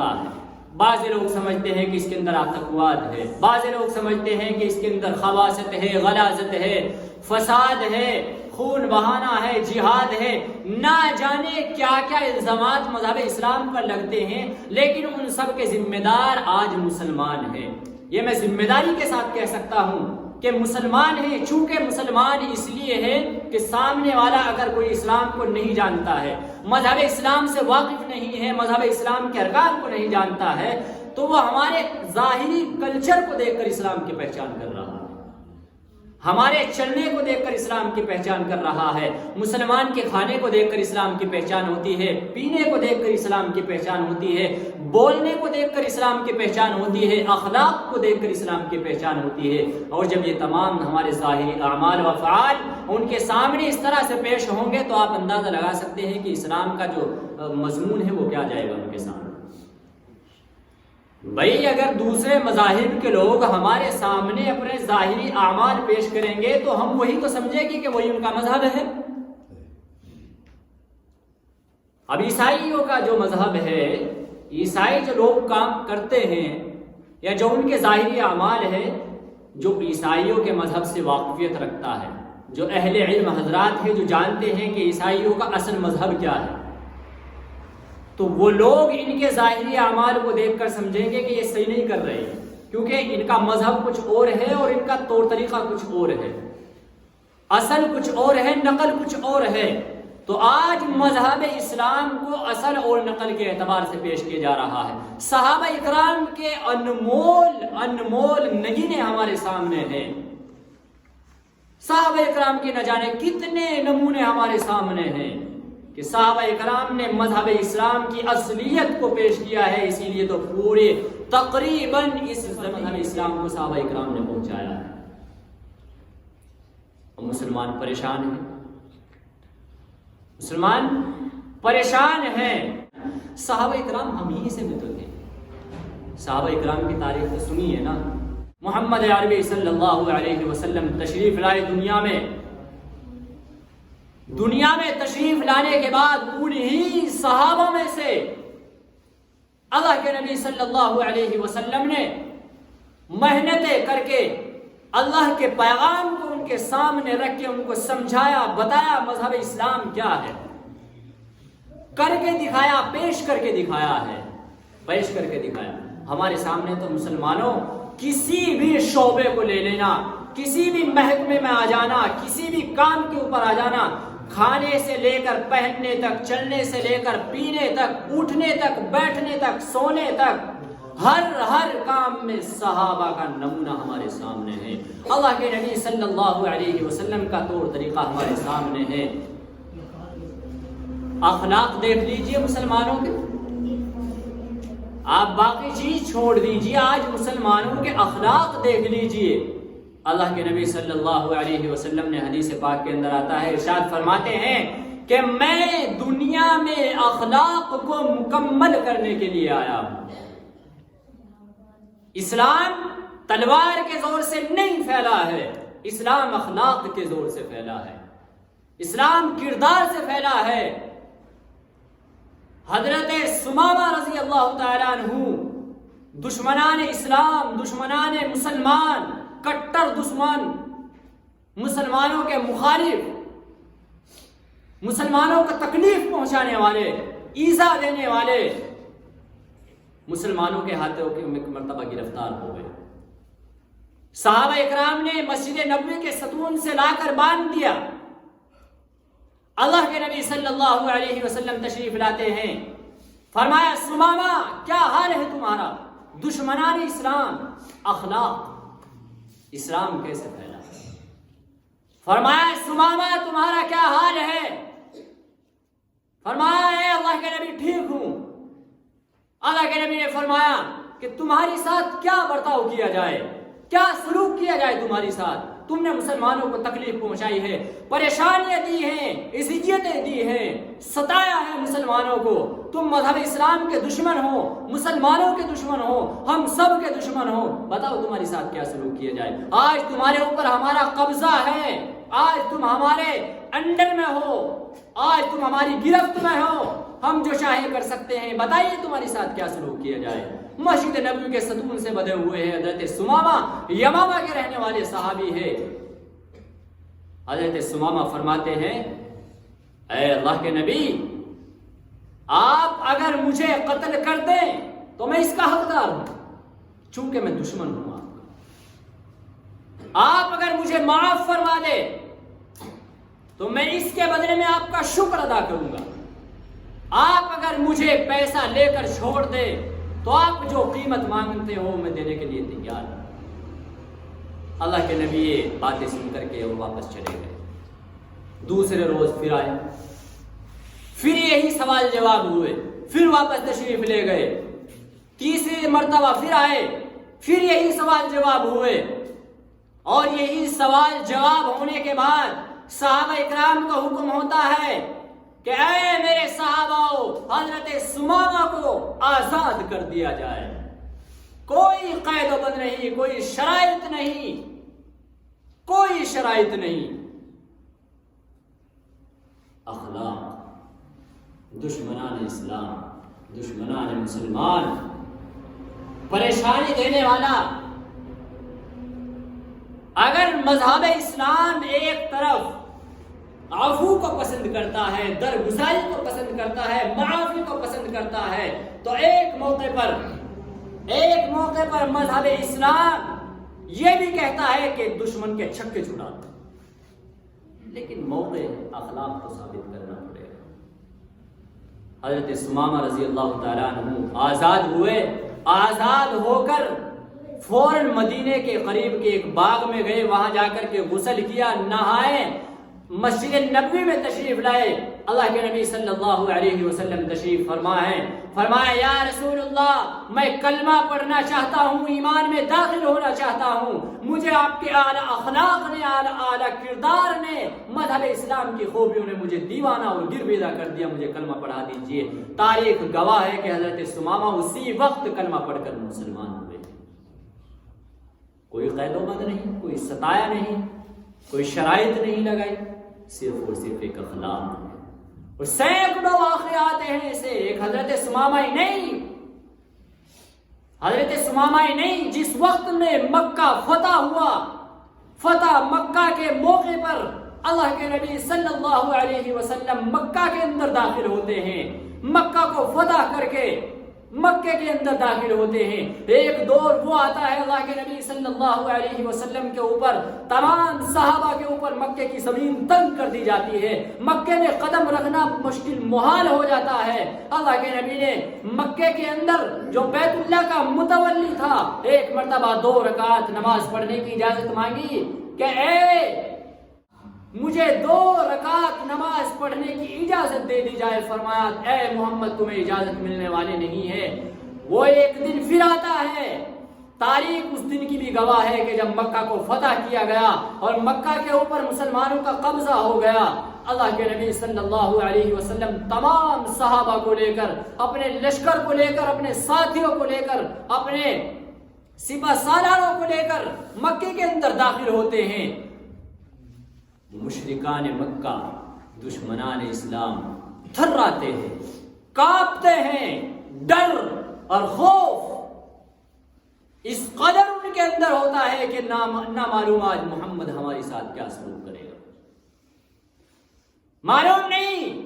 اتقا ہے، بعض لوگ سمجھتے ہیں کہ اس کے اندر تقویٰ ہے، بعض لوگ سمجھتے ہیں کہ اس کے اندر خباثت ہے، غلاظت ہے، فساد ہے، خون بہانا ہے، جہاد ہے، نہ جانے کیا کیا الزامات مذہب اسلام پر لگتے ہیں، لیکن ان سب کے ذمہ دار آج مسلمان ہیں۔ یہ میں ذمہ داری کے ساتھ کہہ سکتا ہوں کہ مسلمان ہیں، چونکہ مسلمان اس لیے ہے کہ سامنے والا اگر کوئی اسلام کو نہیں جانتا ہے، مذہب اسلام سے واقف نہیں ہے، مذہب اسلام کے ارکان کو نہیں جانتا ہے، تو وہ ہمارے ظاہری کلچر کو دیکھ کر اسلام کی پہچان کر رہا ہے، ہمارے چلنے کو دیکھ کر اسلام کی پہچان کر رہا ہے، مسلمان کے کھانے کو دیکھ کر اسلام کی پہچان ہوتی ہے، پینے کو دیکھ کر اسلام کی پہچان ہوتی ہے، بولنے کو دیکھ کر اسلام کی پہچان ہوتی ہے، اخلاق کو دیکھ کر اسلام کی پہچان ہوتی ہے۔ اور جب یہ تمام ہمارے ظاہری اعمال و افعال ان کے سامنے اس طرح سے پیش ہوں گے تو آپ اندازہ لگا سکتے ہیں کہ اسلام کا جو مضمون ہے وہ کیا جائے گا ان کے سامنے۔ بھائی اگر دوسرے مذاہب کے لوگ ہمارے سامنے اپنے ظاہری اعمال پیش کریں گے تو ہم وہی تو سمجھیں گے کہ وہی ان کا مذہب ہے۔ اب عیسائیوں کا جو مذہب ہے، عیسائی جو لوگ کام کرتے ہیں یا جو ان کے ظاہری اعمال ہے، جو عیسائیوں کے مذہب سے واقفیت رکھتا ہے، جو اہل علم حضرات ہیں جو جانتے ہیں کہ عیسائیوں کا اصل مذہب کیا ہے، تو وہ لوگ ان کے ظاہری اعمال کو دیکھ کر سمجھیں گے کہ یہ صحیح نہیں کر رہے، کیونکہ ان کا مذہب کچھ اور ہے اور ان کا طور طریقہ کچھ اور ہے، اصل کچھ اور ہے، نقل کچھ اور ہے۔ تو آج مذہب اسلام کو اصل اور نقل کے اعتبار سے پیش کیا جا رہا ہے۔ صحابہ اکرام کے انمول نگینے ہمارے سامنے ہیں، صحابہ اکرام کے نہ جانے کتنے نمونے ہمارے سامنے ہیں کہ صحابہ اکرام نے مذہب اسلام کی اصلیت کو پیش کیا ہے، اسی لیے تو پورے تقریباً اس مذہب اسلام کو صحابہ اکرام نے پہنچایا ہے۔ اور مسلمان پریشان ہیں، مسلمان پریشان ہیں۔ صحابہ اکرام ہم ہی سے ملتے تھے، صحابہ اکرام کی تاریخ تو سنی ہے نا۔ محمد عربی صلی اللہ علیہ وسلم تشریف لائے دنیا میں تشریف لانے کے بعد انہی صحابہ میں سے اللہ کے نبی صلی اللہ علیہ وسلم نے محنتیں کر کے اللہ کے پیغام کو ان کے سامنے رکھ کے ان کو سمجھایا، بتایا مذہب اسلام کیا ہے، کر کے دکھایا، پیش کر کے دکھایا ہے، پیش کر کے دکھایا۔ ہمارے سامنے تو مسلمانوں کسی بھی شعبے کو لے لینا، کسی بھی محکمے میں آ جانا، کسی بھی کام کے اوپر آ جانا، کھانے سے لے کر پہننے تک، چلنے سے لے کر پینے تک، اٹھنے تک، بیٹھنے تک، سونے تک، ہر کام میں صحابہ کا نمونہ ہمارے سامنے ہے، اللہ کے نبی صلی اللہ علیہ وسلم کا طور طریقہ ہمارے سامنے ہے۔ اخلاق دیکھ لیجئے مسلمانوں کے، آپ باقی چیز چھوڑ دیجئے، آج مسلمانوں کے اخلاق دیکھ لیجئے۔ اللہ کے نبی صلی اللہ علیہ وسلم نے حدیث پاک کے اندر آتا ہے، ارشاد فرماتے ہیں کہ میں دنیا میں اخلاق کو مکمل کرنے کے لیے آیا ہوں۔ اسلام تلوار کے زور سے نہیں پھیلا ہے، اسلام اخلاق کے زور سے پھیلا ہے، اسلام کردار سے پھیلا ہے۔ حضرت ثمامہ رضی اللہ تعالیٰ عنہ دشمنان اسلام، دشمنان مسلمان، کٹر دشمن، مسلمانوں کے مخالف، مسلمانوں کو تکلیف پہنچانے والے، ایذا دینے والے، مسلمانوں کے ہاتھوں کے مرتبہ گرفتار ہو گئے۔ صحابہ اکرام نے مسجد نبوی کے ستون سے لا کر باندھ دیا۔ اللہ کے نبی صلی اللہ علیہ وسلم تشریف لاتے ہیں، فرمایا ثمامہ کیا حال ہے تمہارا؟ دشمنان اسلام، اخلاق، اسلام کیسے پھیلا؟ فرمایا ثمامہ تمہارا کیا حال ہے؟ فرمایا اے اللہ کے نبی ٹھیک ہوں۔ اللہ کے نبی نے فرمایا کہ تمہاری ساتھ کیا برتاؤ کیا جائے، کیا سلوک کیا جائے تمہاری ساتھ؟ تم نے مسلمانوں کو تکلیف پہنچائی ہے، پریشانیاں دی ہیں، اذیتیں دی ہیں، ستایا ہے مسلمانوں کو، تم مذہب اسلام کے دشمن ہو، مسلمانوں کے دشمن ہو، ہم سب کے دشمن ہو، بتاؤ تمہاری ساتھ کیا سلوک کیا جائے؟ آج تمہارے اوپر ہمارا قبضہ ہے، آج تم ہمارے انڈر میں ہو، آج تم ہماری گرفت میں ہو، ہم جو چاہے کر سکتے ہیں، بتائیے تمہارے ساتھ کیا سلوک کیا جائے۔ مسجد نبوی کے ستون سے بدے ہوئے ہیں حضرت سمامہ، یمامہ کے رہنے والے صحابی ہے۔ حضرت سمامہ فرماتے ہیں اے اللہ کے نبی، آپ اگر مجھے قتل کر دیں تو میں اس کا حقدار ہوں، چونکہ میں دشمن ہوں آپ اگر مجھے معاف فرما دے تو میں اس کے بدلے میں آپ کا شکر ادا کروں گا، آپ اگر مجھے پیسہ لے کر چھوڑ دے تو آپ جو قیمت مانگتے ہو میں دینے کے لیے تیار ہوں۔ اللہ کے نبی یہ باتیں سن کر کے وہ واپس چلے گئے۔ دوسرے روز پھر آئے، پھر یہی سوال جواب ہوئے، پھر واپس تشریف لے گئے۔ تیسری مرتبہ پھر آئے، پھر یہی سوال جواب ہوئے، اور یہی سوال جواب ہونے کے بعد صحابہ اکرام کا حکم ہوتا ہے کہ اے میرے صحابہ، حضرت سمامہ کو آزاد کر دیا جائے، کوئی قید و بند نہیں، کوئی شرائط نہیں، کوئی شرائط نہیں۔ اخلاق، دشمنان اسلام، دشمنان مسلمان، پریشانی دینے والا۔ اگر مذہب اسلام ایک طرف عفو کو پسند کرتا ہے، درگزاری کو پسند کرتا ہے، معافی کو پسند کرتا ہے، تو ایک موقع پر مذہب اسلام یہ بھی کہتا ہے کہ دشمن کے چھکے چھڑا دو، لیکن موقع اخلاق کو ثابت کرنا پڑے گا۔ حضرت سمامہ رضی اللہ تعالیٰ عنہ آزاد ہوئے، آزاد ہو کر فوراً مدینے کے قریب کے ایک باغ میں گئے، وہاں جا کر کے غسل کیا، نہائے، مسجد نبوی میں تشریف لائے۔ اللہ کے نبی صلی اللہ علیہ وسلم تشریف فرمایا یا رسول اللہ، میں کلمہ پڑھنا چاہتا ہوں، ایمان میں داخل ہونا چاہتا ہوں، مجھے آپ کے اعلیٰ اخلاق نے، اعلیٰ کردار نے، مذہب اسلام کی خوبیوں نے مجھے دیوانہ اور گرویدہ کر دیا، مجھے کلمہ پڑھا دیجئے۔ تاریخ گواہ ہے کہ حضرت سمامہ اسی وقت کلمہ پڑھ کر مسلمان ہوئے۔ کوئی قید و بند نہیں، کوئی ستایا نہیں، کوئی شرائط نہیں لگائی، صرف اور صرف ایک اخلاق ہے۔ اور سینکڑوں واقعات ہیں ایسے، ایک حضرت سمامہ ہی نہیں، جس وقت میں مکہ فتح ہوا، فتح مکہ کے موقع پر اللہ کے نبی صلی اللہ علیہ وسلم مکہ کے اندر داخل ہوتے ہیں، مکہ کو فتح کر کے مکے کے اندر داخل ہوتے ہیں۔ ایک دور وہ آتا ہے اللہ کے نبی صلی اللہ علیہ وسلم کے اوپر، تمام صحابہ کے اوپر مکے کی زمین تنگ کر دی جاتی ہے، مکے میں قدم رکھنا مشکل محال ہو جاتا ہے۔ اللہ کے نبی نے مکے کے اندر جو بیت اللہ کا متولی تھا، ایک مرتبہ 2 رکعت نماز پڑھنے کی اجازت مانگی کہ اے مجھے 2 رکعت نماز پڑھنے کی اجازت دے دی جائے۔ فرمایا اے محمد تمہیں اجازت ملنے والی نہیں ہے۔ وہ ایک دن پھر آتا ہے، تاریخ اس دن کی بھی گواہ ہے کہ جب مکہ کو فتح کیا گیا اور مکہ کے اوپر مسلمانوں کا قبضہ ہو گیا، اللہ کے نبی صلی اللہ علیہ وسلم تمام صحابہ کو لے کر، اپنے لشکر کو لے کر، اپنے ساتھیوں کو لے کر، اپنے سپہ سالاروں کو لے کر مکے کے اندر داخل ہوتے ہیں۔ مشرکان مکہ، دشمنان اسلام تھراتے ہیں، کانپتے ہیں، ڈر اور خوف اس قدر ان کے اندر ہوتا ہے کہ نہ معلوم آج محمد ہمارے ساتھ کیا سلوک کرے گا، معلوم نہیں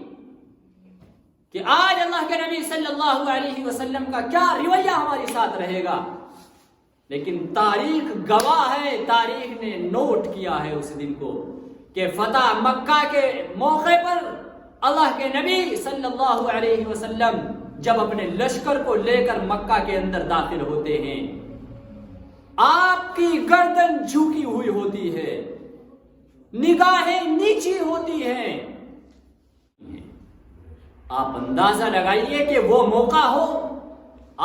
کہ آج اللہ کے نبی صلی اللہ علیہ وسلم کا کیا رویہ ہمارے ساتھ رہے گا۔ لیکن تاریخ گواہ ہے، تاریخ نے نوٹ کیا ہے اس دن کو کہ فتح مکہ کے موقع پر اللہ کے نبی صلی اللہ علیہ وسلم جب اپنے لشکر کو لے کر مکہ کے اندر داخل ہوتے ہیں، آپ کی گردن جھکی ہوئی ہوتی ہے، نگاہیں نیچی ہوتی ہیں۔ آپ اندازہ لگائیے کہ وہ موقع ہو،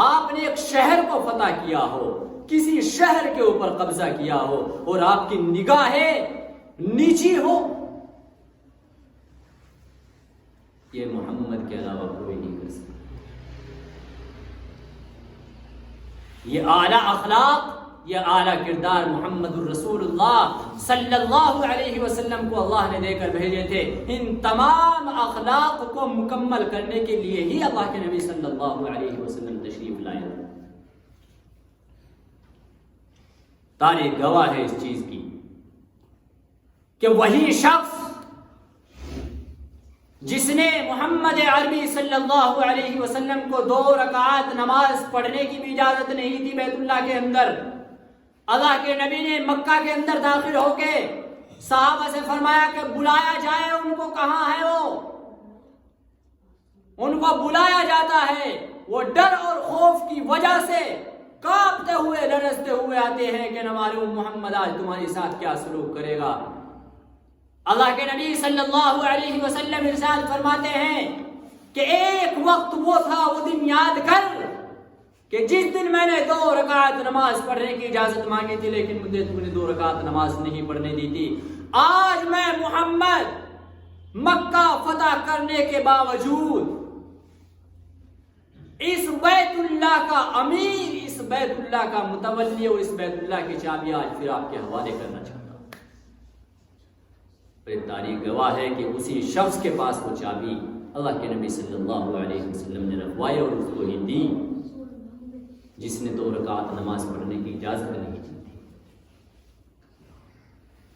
آپ نے ایک شہر کو فتح کیا ہو، کسی شہر کے اوپر قبضہ کیا ہو، اور آپ کی نگاہیں نیچی ہو، یہ محمد کے علاوہ کوئی نہیں کر سکتا۔ یہ اعلیٰ اخلاق، یہ اعلیٰ کردار محمد الرسول اللہ صلی اللہ علیہ وسلم کو اللہ نے دے کر بھیجے تھے. ان تمام اخلاق کو مکمل کرنے کے لیے ہی اللہ کے نبی صلی اللہ علیہ وسلم تشریف لائے. تاریخ گواہ ہے اس چیز کی کہ وہی شخص جس نے محمد عربی صلی اللہ علیہ وسلم کو 2 رکعات نماز پڑھنے کی بھی اجازت نہیں تھی بیت اللہ کے اندر، اللہ کے نبی نے مکہ کے اندر داخل ہو کے صحابہ سے فرمایا کہ بلایا جائے ان کو. کہاں ہے وہ؟ ان کو بلایا جاتا ہے، وہ ڈر اور خوف کی وجہ سے کانپتے ہوئے لرزتے ہوئے آتے ہیں کہ نہ معلوم محمد آج تمہارے ساتھ کیا سلوک کرے گا. اللہ کے نبی صلی اللہ علیہ وسلم ارشاد فرماتے ہیں کہ ایک وقت وہ تھا، وہ دن یاد کر کہ جس دن میں نے 2 رکعت نماز پڑھنے کی اجازت مانگی تھی لیکن مجھے تم نے 2 رکعت نماز نہیں پڑھنے دی تھی. آج میں محمد مکہ فتح کرنے کے باوجود اس بیت اللہ کا امیر، اس بیت اللہ کا متولی اور اس بیت اللہ کی چابی آج پھر آپ کے حوالے کرنا چاہتا ہوں. تاریخ گواہ ہے کہ اسی شخص کے پاس وہ چابی اللہ کے نبی صلی اللہ علیہ وسلم نے رکھوائی اور اس کو ہی دی جس نے 2 رکعت نماز پڑھنے کی اجازت نہیں دی.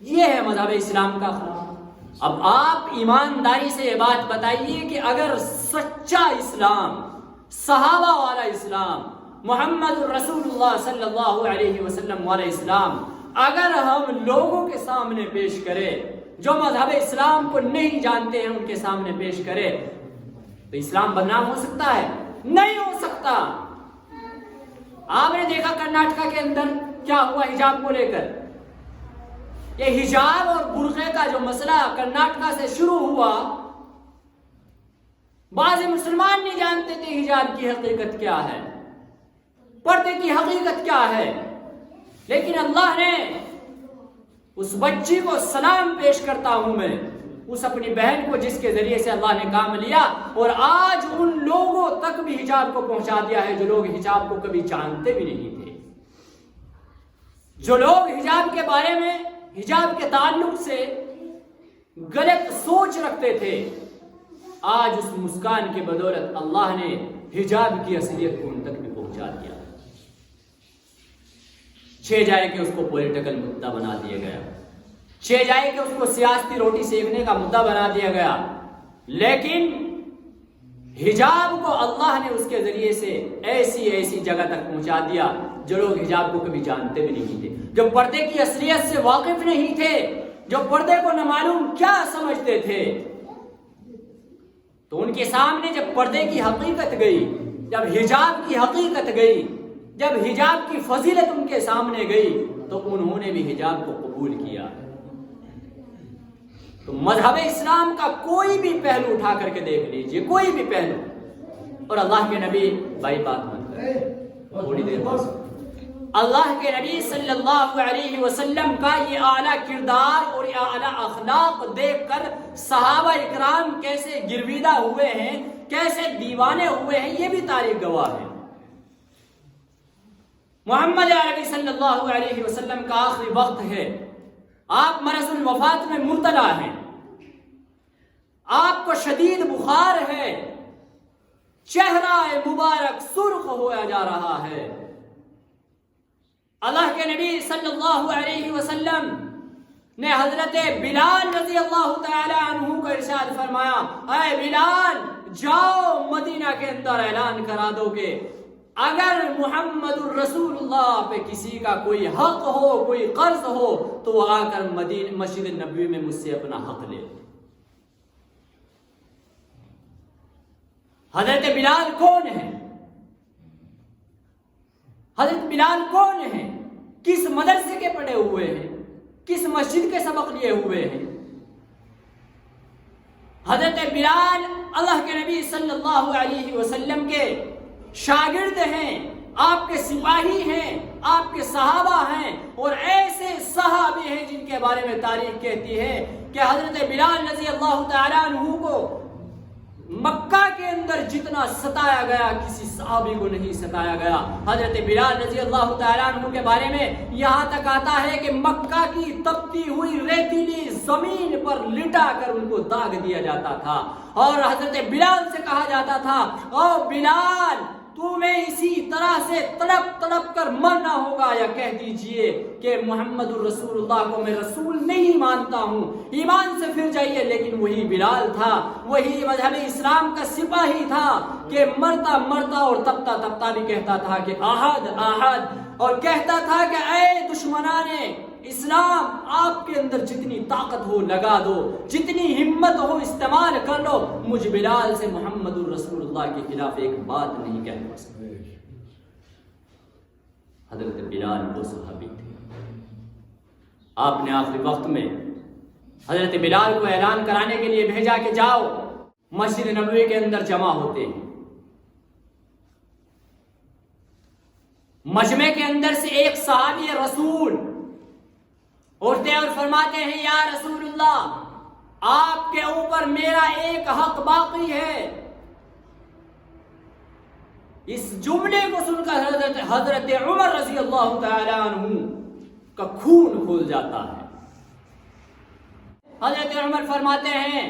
یہ ہے مذہب اسلام کا اخلاق. اب آپ ایمانداری سے یہ بات بتائیے کہ اگر سچا اسلام، صحابہ والا اسلام، محمد رسول اللہ صلی اللہ علیہ وسلم والا اسلام اگر ہم لوگوں کے سامنے پیش کرے، جو مذہب اسلام کو نہیں جانتے ہیں ان کے سامنے پیش کرے، تو اسلام بدنام ہو سکتا ہے؟ نہیں ہو سکتا. آپ نے دیکھا کرناٹکا کے اندر کیا ہوا حجاب کو لے کر. یہ حجاب اور برقعے کا جو مسئلہ کرناٹکا سے شروع ہوا، بعض مسلمان نہیں جانتے تھے حجاب کی حقیقت کیا ہے، پردے کی حقیقت کیا ہے، لیکن اللہ نے اس بچی کو سلام پیش کرتا ہوں میں، اس اپنی بہن کو جس کے ذریعے سے اللہ نے کام لیا اور آج ان لوگوں تک بھی حجاب کو پہنچا دیا ہے جو لوگ حجاب کو کبھی جانتے بھی نہیں تھے. جو لوگ حجاب کے بارے میں، حجاب کے تعلق سے غلط سوچ رکھتے تھے، آج اس مسکان کی بدولت اللہ نے حجاب کی اصلیت کو ان تک بھی پہنچا دیا. چھ جائے کہ اس کو پولیٹیکل مدعا بنا دیا گیا، چھ جائے کہ اس کو سیاسی روٹی سیکنے کا مدعا بنا دیا گیا، لیکن حجاب کو اللہ نے اس کے ذریعے سے ایسی جگہ تک پہنچا دیا جو لوگ حجاب کو کبھی جانتے بھی نہیں تھے، جو پردے کی اصلیت سے واقف نہیں تھے، جو پردے کو نہ معلوم کیا سمجھتے تھے. تو ان کے سامنے جب پردے کی حقیقت گئی، جب حجاب کی حقیقت گئی، جب حجاب کی فضیلت ان کے سامنے گئی تو انہوں نے بھی حجاب کو قبول کیا. تو مذہب اسلام کا کوئی بھی پہلو اٹھا کر کے دیکھ لیجئے، کوئی بھی پہلو، اور اللہ کے نبی بھائی بات مت کریں تھوڑی دیر بس. اللہ کے نبی صلی اللہ علیہ وسلم کا یہ اعلیٰ کردار اور یہ اعلیٰ اخلاق دیکھ کر صحابہ اکرام کیسے گرویدہ ہوئے ہیں، کیسے دیوانے ہوئے ہیں، یہ بھی تاریخ گواہ ہے. محمد عربی صلی اللہ علیہ وسلم کا آخری وقت ہے، آپ مرض الوفات میں مبتلا ہیں، آپ کو شدید بخار ہے، چہرہ مبارک سرخ ہوا جا رہا ہے. اللہ کے نبی صلی اللہ علیہ وسلم نے حضرت بلال رضی اللہ تعالی عنہ کو ارشاد فرمایا، اے بلال جاؤ مدینہ کے اندر اعلان کرا دو کہ اگر محمد الرسول اللہ پہ کسی کا کوئی حق ہو، کوئی قرض ہو تو وہ آ کر مسجد نبوی میں مجھ سے اپنا حق لے. حضرت بلال کون ہے؟ حضرت بلال کون ہیں؟ کس مدرسے کے پڑھے ہوئے ہیں؟ کس مسجد کے سبق لیے ہوئے ہیں؟ حضرت بلال اللہ کے نبی صلی اللہ علیہ وسلم کے شاگرد ہیں، آپ کے سپاہی ہیں، آپ کے صحابہ ہیں، اور ایسے صحابے ہیں جن کے بارے میں تاریخ کہتی ہے کہ حضرت بلال رضی اللہ تعالیٰ عنہ کو مکہ مکہ کے اندر جتنا ستایا گیا کسی صحابی کو نہیں ستایا گیا۔ حضرت بلال رضی اللہ تعالیٰ عنہ کے بارے میں یہاں تک آتا ہے کہ مکہ کی تپتی ہوئی ریتیلی زمین پر لٹا کر ان کو داغ دیا جاتا تھا، اور حضرت بلال سے کہا جاتا تھا او بلال تمہیں اسی طرح سے تڑپ تڑپ کر مرنا ہوگا، یا کہہ دیجئے کہ محمد الرسول اللہ کو میں رسول نہیں مانتا ہوں، ایمان سے پھر جائیے۔ لیکن وہی بلال تھا، وہی مذہب اسلام کا سپاہی تھا کہ مرتا مرتا اور تپتا تپتا بھی کہتا تھا کہ احد احد، اور کہتا تھا کہ اے دشمنان اسلام آپ کے اندر جتنی طاقت ہو لگا دو، جتنی ہمت ہو استعمال کر لو، مجھ بلال سے محمد الرسول اللہ کے خلاف ایک بات نہیں کہہ سکتے۔ حضرت بلال وہ صحابی تھے، آپ نے آخری وقت میں حضرت بلال کو اعلان کرانے کے لیے بھیجا کہ جاؤ مسجد نبوی کے اندر جمع ہوتے ہیں۔ مجمع کے اندر سے ایک صحابی رسول اٹھتے اور فرماتے ہیں یا رسول اللہ آپ کے اوپر میرا ایک حق باقی ہے۔ اس جملے کو سن کر حضرت عمر رضی اللہ تعالیٰ عنہ کا خون کھول جاتا ہے۔ حضرت عمر فرماتے ہیں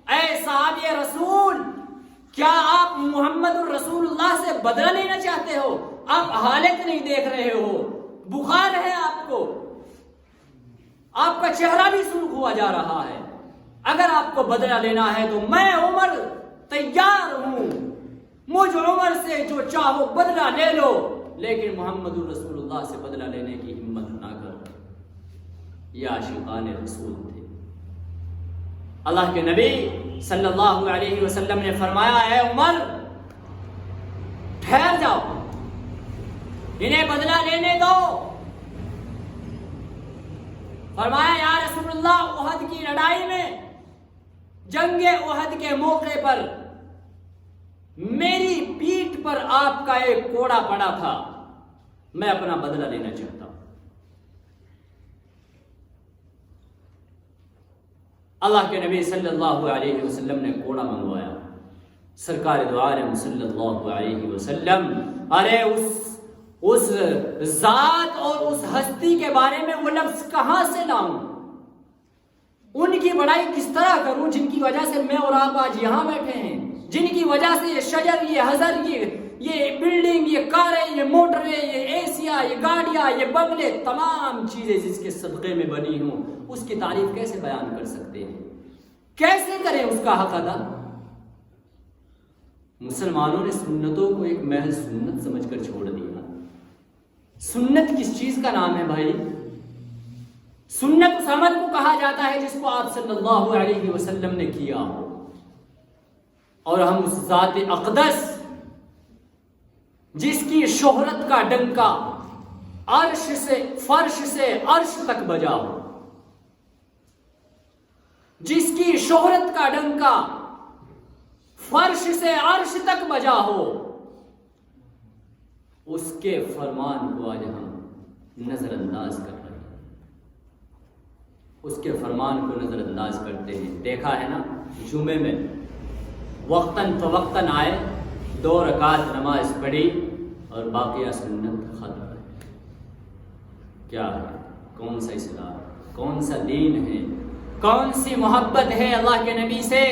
اے صحابی رسول کیا آپ محمد الرسول اللہ سے بدلہ لینا چاہتے ہو؟ آپ حالت نہیں دیکھ رہے ہو، بخار ہے آپ کو، آپ کا چہرہ بھی سرخ ہوا جا رہا ہے، اگر آپ کو بدلہ لینا ہے تو میں عمر تیار ہوں، مجھ عمر سے جو چاہو بدلہ لے لو، لیکن محمد الرسول اللہ سے بدلہ لینے کی ہمت نہ کرو۔ یہ عاشقان رسول تھے۔ اللہ کے نبی صلی اللہ علیہ وسلم نے فرمایا اے عمر ٹھہر جاؤ، انہیں بدلہ لینے دو۔ فرمایا یا رسول اللہ احد کی لڑائی میں، جنگ احد کے موقع پر میری پیٹھ پر آپ کا ایک کوڑا پڑا تھا، میں اپنا بدلہ لینا چاہتا ہوں۔ اللہ کے نبی صلی اللہ علیہ وسلم نے کوڑا منگوایا۔ سرکار دو عالم صلی اللہ علیہ وسلم ارے اس ذات اور اس ہستی کے بارے میں وہ لفظ کہاں سے لاؤں، ان کی بڑائی کس طرح کروں جن کی وجہ سے میں اور آپ آج یہاں بیٹھے ہیں، جن کی وجہ سے یہ شجر، یہ حضر، یہ بلڈنگ، یہ کاریں، یہ موٹریں، یہ ایسیا، یہ گاڑیاں، یہ بنگلے، تمام چیزیں جس کے صدقے میں بنی ہوں، اس کی تعریف کیسے بیان کر سکتے ہیں، کیسے کریں اس کا حق ادا؟ مسلمانوں نے سنتوں کو ایک محض سنت سمجھ کر چھوڑ دیا۔ سنت کس چیز کا نام ہے بھائی؟ سنت اس عمل کو کہا جاتا ہے جس کو آپ صلی اللہ علیہ وسلم نے کیا ہو، اور ہم اس ذات اقدس جس کی شہرت کا ڈنکا عرش سے فرش سے عرش تک بجا ہو، جس کی شہرت کا ڈنکا فرش سے عرش تک بجا ہو، اس کے فرمان کو آج ہم نظر انداز کر رہے ہیں، اس کے فرمان کو نظر انداز کرتے ہیں۔ دیکھا ہے نا جمعے میں وقتاً فوقتاً آئے، 2 رکعت نماز پڑھی اور باقیہ سنت ختم ہے۔ کیا ہے؟ کون سا اسلام، کون سا دین ہے، کون سی محبت ہے اللہ کے نبی سے؟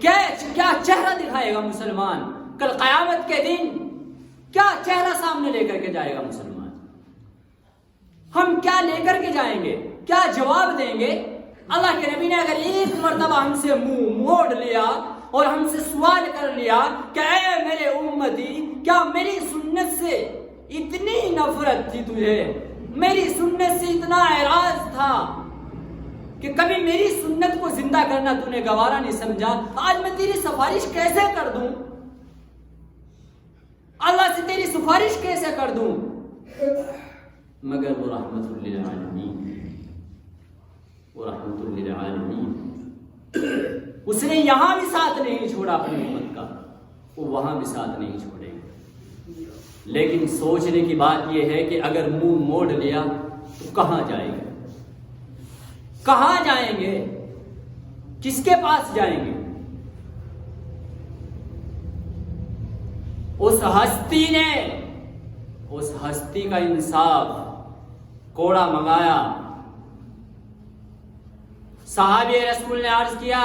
کیا چہرہ دکھائے گا مسلمان کل قیامت کے دن؟ کیا چہرہ سامنے لے کر کے جائے گا مسلمان؟ ہم کیا لے کر کے جائیں گے؟ کیا جواب دیں گے؟ اللہ کے نبی نے اگر ایک مرتبہ ہم سے منہ موڑ لیا اور ہم سے سوال کر لیا کہ اے میرے امتی کیا میری سنت سے اتنی نفرت تھی تجھے، میری سنت سے اتنا اعراض تھا کہ کبھی میری سنت کو زندہ کرنا تو نے گوارا نہیں سمجھا، آج میں تیری سفارش کیسے کر دوں؟ اللہ سے تیری سفارش کیسے کر دوں؟ مگر وہ رحمت للعالمین، وہ رحمت للعالمین، اس نے یہاں بھی ساتھ نہیں چھوڑا اپنی امت کا، وہ وہاں بھی ساتھ نہیں چھوڑے گا۔ لیکن سوچنے کی بات یہ ہے کہ اگر منہ موڑ لیا تو کہاں جائیں گے؟ کہاں جائیں گے؟ کس کے پاس جائیں گے؟ اس ہستی نے اس ہستی کا انصاف کوڑا منگایا. صحابی رسول نے عرض کیا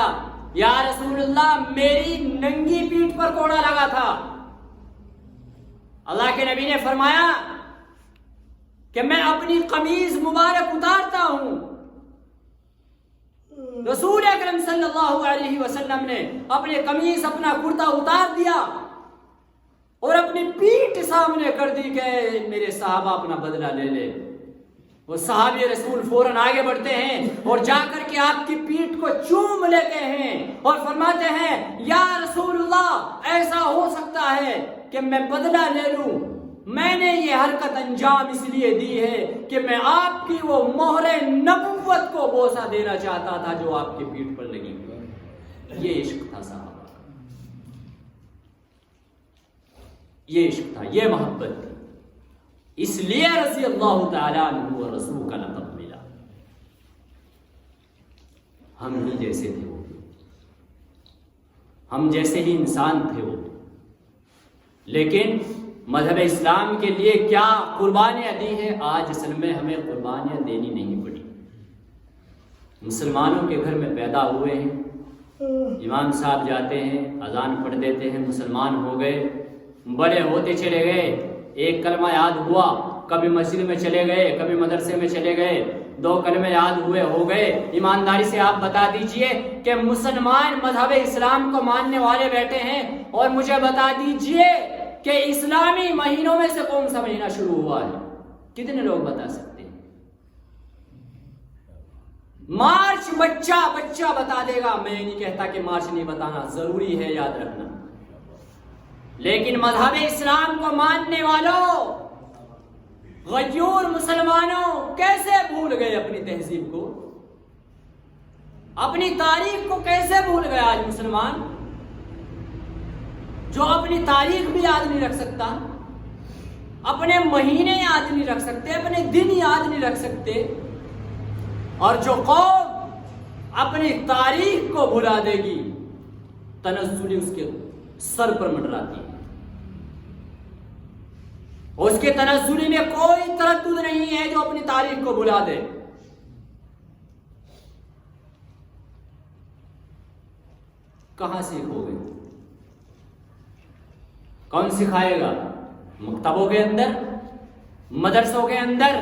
یا رسول اللہ میری ننگی پیٹھ پر کوڑا لگا تھا. اللہ کے نبی نے فرمایا کہ میں اپنی قمیض مبارک اتارتا ہوں. رسول اکرم صلی اللہ علیہ وسلم نے اپنی قمیض اپنا کرتا اتار دیا اور اپنی پیٹھ سامنے کر دی کہ میرے صحابہ اپنا بدلہ لے لے. وہ صحابی رسول فوراً آگے بڑھتے ہیں اور جا کر کے آپ کی پیٹھ کو چوم لیتے ہیں اور فرماتے ہیں یا رسول اللہ ایسا ہو سکتا ہے کہ میں بدلہ لے لوں. میں نے یہ حرکت انجام اس لیے دی ہے کہ میں آپ کی وہ مہر نبوت کو بوسہ دینا چاہتا تھا جو آپ کی پیٹھ پر لگی ہوئی. یہ عشق تھا صحابہ کا, یہ عشق تھا, یہ محبت تھی. اس لیے رضی اللہ تعالیٰ عنہ و رسول کا لقب ملا. ہم ہی جیسے تھے وہ, ہم جیسے ہی انسان تھے وہ, لیکن مذہب اسلام کے لیے کیا قربانیاں دی ہیں. آج اصل میں ہمیں قربانیاں دینی نہیں پڑی. مسلمانوں کے گھر میں پیدا ہوئے ہیں, امام صاحب جاتے ہیں اذان پڑھ دیتے ہیں, مسلمان ہو گئے, بڑے ہوتے چلے گئے, ایک کلمہ یاد ہوا, کبھی مسجد میں چلے گئے, کبھی مدرسے میں چلے گئے, 2 کلمے یاد ہوئے ہو گئے. ایمانداری سے آپ بتا دیجئے کہ مسلمان مذہب اسلام کو ماننے والے بیٹھے ہیں, اور مجھے بتا دیجئے کہ اسلامی مہینوں میں سے کون سا مہینہ شروع ہوا ہے؟ کتنے لوگ بتا سکتے ہیں؟ مارچ بچہ بتا دے گا. میں نہیں کہتا کہ مارچ نہیں بتانا, ضروری ہے یاد رکھنا, لیکن مذہب اسلام کو ماننے والوں, غیور مسلمانوں کیسے بھول گئے اپنی تہذیب کو, اپنی تاریخ کو کیسے بھول گئے آج مسلمان, جو اپنی تاریخ بھی یاد نہیں رکھ سکتا, اپنے مہینے یاد نہیں رکھ سکتے, اپنے دن یاد نہیں رکھ سکتے, اور جو قوم اپنی تاریخ کو بھلا دے گی تنزلی اس کے سر پر منڈراتی ہے. اس کے تنزلی میں کوئی تردد نہیں ہے جو اپنی تاریخ کو بھلا دے. کہاں سیکھو گے؟ کون سکھائے گا؟ مکتبوں کے اندر, مدرسوں کے اندر,